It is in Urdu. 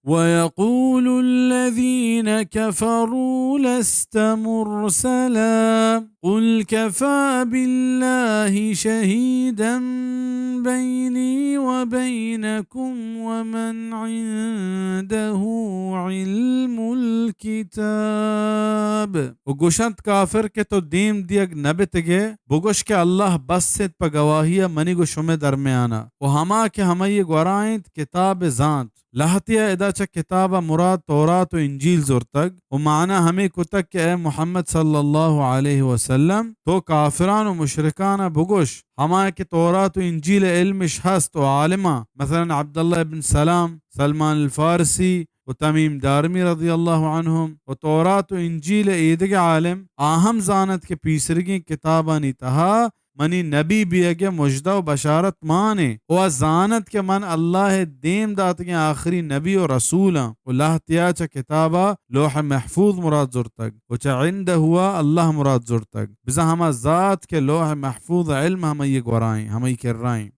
ويقول الذين كفروا لست مرسلا قل كفى بالله شهيدا بيني وبينكم ومن عنده علم الكتاب. وگوشند کافر که تو دیم دیگ نبتگه بگوش که الله بسید پا گواهی منی گو شما درمیانا و ہما کہ ہمیں یہ گورائند کتاب زانت لہتیا ادا چا کتاب مراد تورات و انجیل زورتگ و معنی ہمیں کتک کہ اے محمد صلی اللہ علیہ وسلم تو کافران و مشرکان بگوش ہما کہ تورات و انجیل علمش ہست و عالمہ مثلا عبداللہ ابن سلام سلمان الفارسی وتميم دارمي رضي الله عنهم وتورات وإنجيل إيدك عالم آهم زانت کے پیسرگی کتابانی تہا منی نبی بیگے مجدہ و بشارت مانے و زانت کے من اللہ دیم دات کے آخری نبی و رسولا و اللہ تیاچا کتابا لوح محفوظ مراد زرتگ و چا عند ہوا اللہ مراد زرتگ بزا ہما ذات کے لوح محفوظ علم ہمیں یہ گورائیں ہمیں کر رائیں